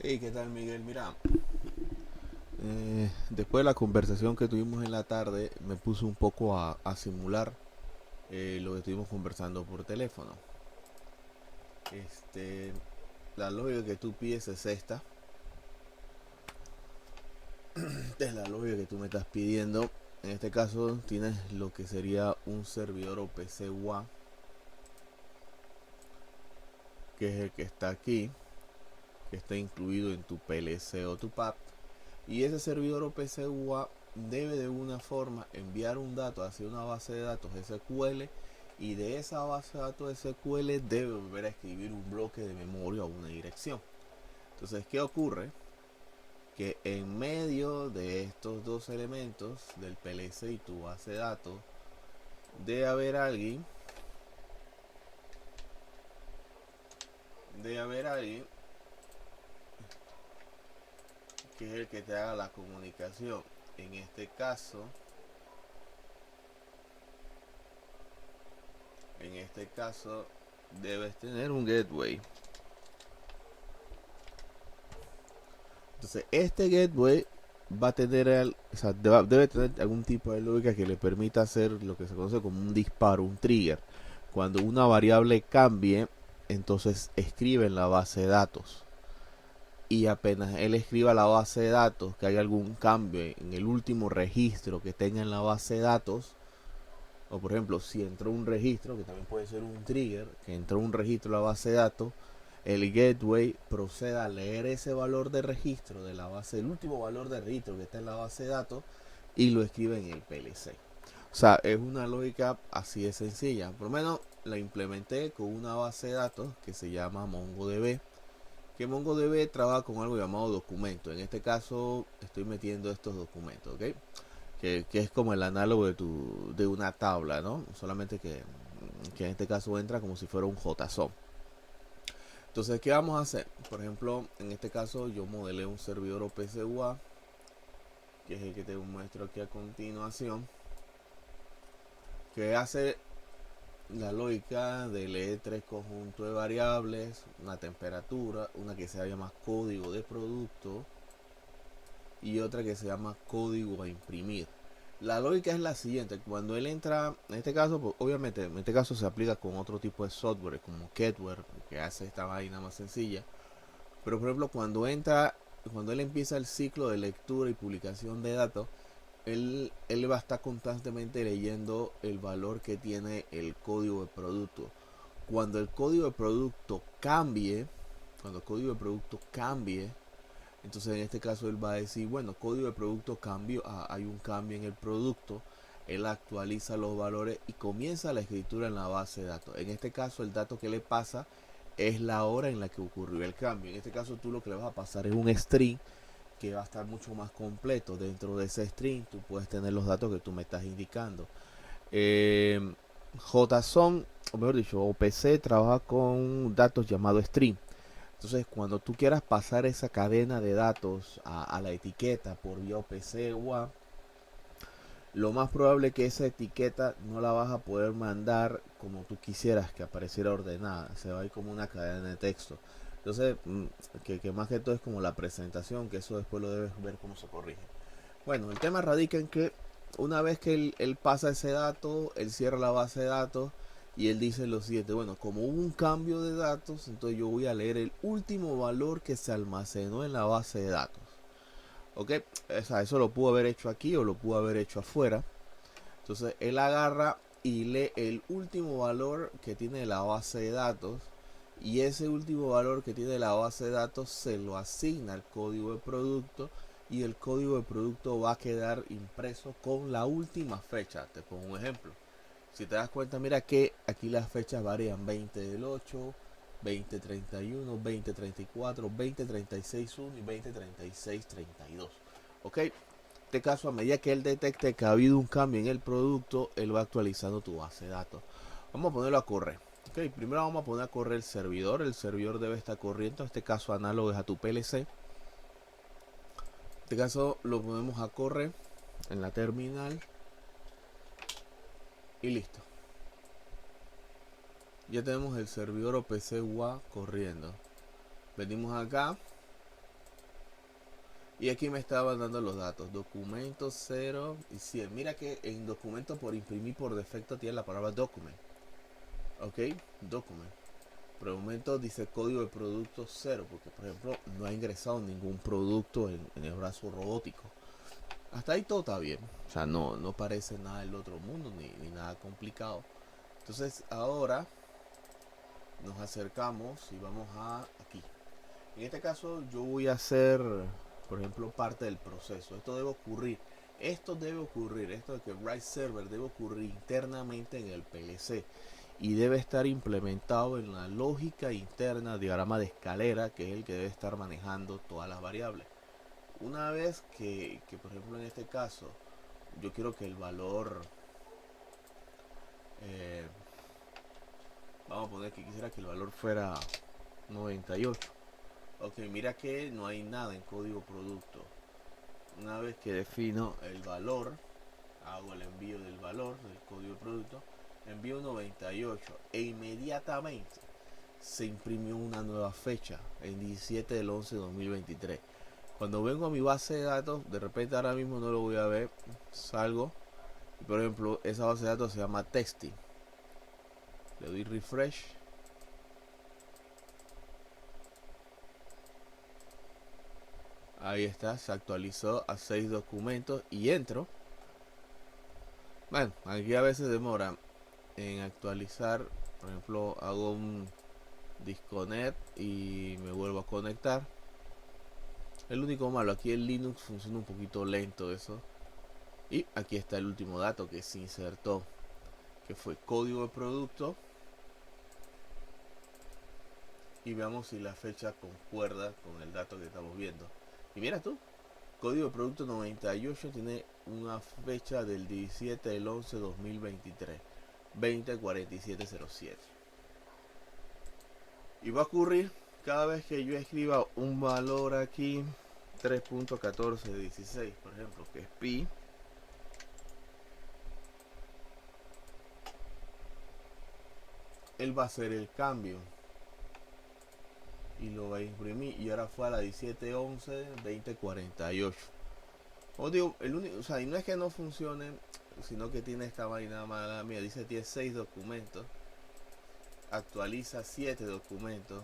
Hey, ¿qué tal, Miguel? Mira, después de la conversación que tuvimos en la tarde, me puse un poco a simular lo que estuvimos conversando por teléfono. Este, la lógica que tú pides es esta. Esta es la lógica que tú me estás pidiendo. En este caso, tienes lo que sería un servidor o PC WA, que es el que está aquí, que está incluido en tu PLC o tu PAP. Y ese servidor o PC UA debe de una forma enviar un dato hacia una base de datos SQL, y de esa base de datos SQL debe volver a escribir un bloque de memoria o una dirección. Entonces, ¿qué ocurre? Que en medio de estos dos elementos, del PLC y tu base de datos, debe haber alguien que es el que te haga la comunicación. En este caso, en este caso debes tener un gateway. Entonces, este gateway va a tener, o sea, debe tener algún tipo de lógica que le permita hacer lo que se conoce como un disparo, un trigger. Cuando una variable cambie, entonces escribe en la base de datos. Y apenas él escriba la base de datos, que haya algún cambio en el último registro que tenga en la base de datos, o por ejemplo, si entró un registro, que también puede ser un trigger, que entró un registro en la base de datos, el gateway proceda a leer ese valor de registro de la base, el último valor de registro que está en la base de datos, y lo escribe en el PLC. O sea, es una lógica así de sencilla. Por lo menos la implementé con una base de datos que se llama MongoDB. Que MongoDB trabaja con algo llamado documento. En este caso estoy metiendo estos documentos, ¿ok? Que es como el análogo de una tabla, ¿no? Solamente que en este caso entra como si fuera un JSON. Entonces, ¿qué vamos a hacer? Por ejemplo, en este caso yo modelé un servidor OPC-UA, que es el que te muestro aquí a continuación, que hace la lógica de leer tres conjuntos de variables, una temperatura, una que se llama código de producto y otra que se llama código a imprimir. La lógica es la siguiente: cuando él entra, en este caso, pues, obviamente, en este caso se aplica con otro tipo de software como Ketware, que hace esta vaina más sencilla. Pero por ejemplo, cuando él empieza el ciclo de lectura y publicación de datos, él va a estar constantemente leyendo el valor que tiene el código de producto. Cuando el código de producto cambie, cuando el código de producto cambie, entonces en este caso él va a decir, bueno, código de producto cambio, hay un cambio en el producto. Él actualiza los valores y comienza la escritura en la base de datos. En este caso el dato que le pasa es la hora en la que ocurrió el cambio. En este caso tú lo que le vas a pasar es un string que va a estar mucho más completo. Dentro de ese string tú puedes tener los datos que tú me estás indicando. JSON, o mejor dicho, OPC trabaja con datos llamados string. Entonces, cuando tú quieras pasar esa cadena de datos a la etiqueta por vía OPC o WAP, lo más probable es que esa etiqueta no la vas a poder mandar como tú quisieras que apareciera ordenada. Se va a ir como una cadena de texto. Entonces, que más que todo es como la presentación, que eso después lo debes ver cómo se corrige. Bueno, el tema radica en que una vez que él pasa ese dato, él cierra la base de datos y él dice lo siguiente: bueno, como hubo un cambio de datos, entonces yo voy a leer el último valor que se almacenó en la base de datos. ¿Ok? O sea, eso lo pudo haber hecho aquí o lo pudo haber hecho afuera. Entonces él agarra y lee el último valor que tiene la base de datos, y ese último valor que tiene la base de datos se lo asigna al código de producto, y el código de producto va a quedar impreso con la última fecha. Te pongo un ejemplo. Si te das cuenta, mira que aquí las fechas varían: 20 del 8, 2031, 2034, 2036 1 y 2036 32. ¿Ok? En este caso, a medida que él detecte que ha habido un cambio en el producto, él va actualizando tu base de datos. Vamos a ponerlo a correr. Ok, primero vamos a poner a correr el servidor. El servidor debe estar corriendo, en este caso análogo es a tu PLC. En este caso lo ponemos a correr en la terminal y listo. Ya tenemos el servidor OPC UA corriendo. Venimos acá Y aquí me estaban dando los datos, documentos 0 y 100. Mira que en documento por imprimir por defecto tiene la palabra document. Ok, document. Por el momento dice código de producto 0, porque por ejemplo no ha ingresado ningún producto en el brazo robótico. Hasta ahí todo está bien. O sea, no parece nada del otro mundo ni nada complicado. Entonces ahora nos acercamos y vamos a aquí. En este caso yo voy a hacer, por ejemplo, parte del proceso. Esto debe ocurrir, esto de que Write Server debe ocurrir internamente en el PLC y debe estar implementado en la lógica interna diagrama de escalera, que es el que debe estar manejando todas las variables. Una vez que por ejemplo en este caso yo quiero que el valor, eh, vamos a poner que quisiera que el valor fuera 98. Ok, mira que no hay nada en código producto. Una vez que defino el valor, hago el envío del valor del código producto, envío 98 e inmediatamente se imprimió una nueva fecha, el 17 del 11 de 2023. Cuando vengo a mi base de datos, de repente ahora mismo no lo voy a ver, salgo y por ejemplo esa base de datos se llama testing, le doy refresh. Ahí está, se actualizó a 6 documentos y entro. Bueno, aquí a veces demora en actualizar. Por ejemplo, hago un disconnect y me vuelvo a conectar. El único malo, aquí el Linux funciona un poquito lento eso. Y aquí está el último dato que se insertó, que fue código de producto. Y veamos si la fecha concuerda con el dato que estamos viendo. Y mira tú, código de producto 98 tiene una fecha del 17 del 11 2023, 204707. Y va a ocurrir cada vez que yo escriba un valor aquí, 3.1416, por ejemplo, que es pi. Él va a hacer el cambio y lo va a imprimir. Y ahora fue a la 1711-2048. Os digo, el único, o sea, y no es que no funcione, sino que tiene esta vaina mala. Mira, dice tiene 6 documentos, actualiza 7 documentos,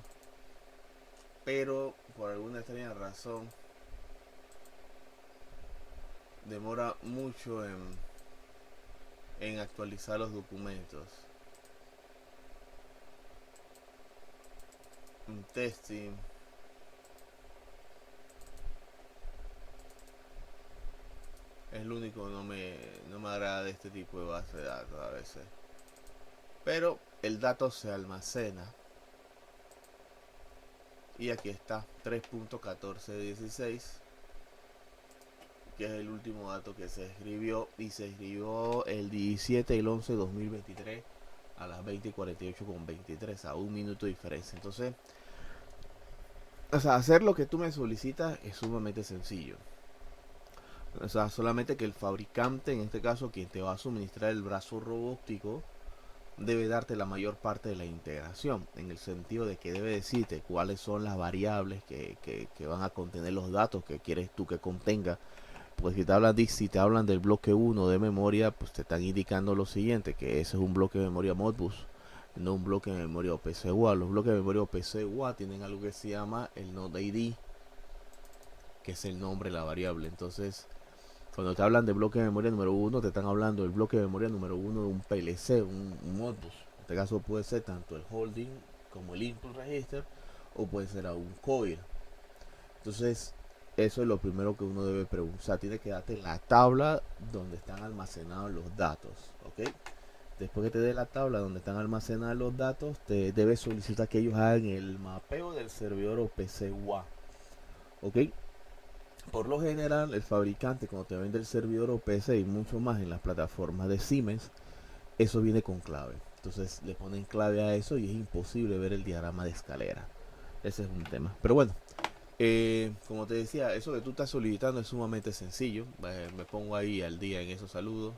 pero por alguna extraña razón demora mucho en actualizar los documentos. Un testing. Es lo único que no me agrada de este tipo de base de datos a veces. Pero el dato se almacena. Y aquí está, 3.1416, que es el último dato que se escribió. Y se escribió el 17 del 11 de 2023 a las 20:48:23, a un minuto de diferencia. Entonces, o sea, hacer lo que tú me solicitas es sumamente sencillo. O sea, solamente que el fabricante, en este caso quien te va a suministrar el brazo robótico, debe darte la mayor parte de la integración, en el sentido de que debe decirte cuáles son las variables que van a contener los datos que quieres tú que contenga. Pues si te hablan del bloque 1 de memoria, pues te están indicando lo siguiente, que ese es un bloque de memoria Modbus, no un bloque de memoria OPC UA. Los bloques de memoria OPC UA tienen algo que se llama el node ID, que es el nombre de la variable. Entonces, cuando te hablan de bloque de memoria número 1, te están hablando del bloque de memoria número 1 de un PLC, un Modbus. En este caso puede ser tanto el holding como el input register, o puede ser a un coil. Entonces, eso es lo primero que uno debe preguntar. O sea, tiene que darte la tabla donde están almacenados los datos, ¿ok? Después que te dé la tabla donde están almacenados los datos, te debes solicitar que ellos hagan el mapeo del servidor OPC UA, ¿ok? Por lo general, el fabricante, cuando te vende el servidor OPC y mucho más en las plataformas de Siemens, eso viene con clave. Entonces le ponen clave a eso y es imposible ver el diagrama de escalera. Ese es un tema. Pero bueno, como te decía, eso que tú estás solicitando es sumamente sencillo. Me pongo ahí al día en esos saludos.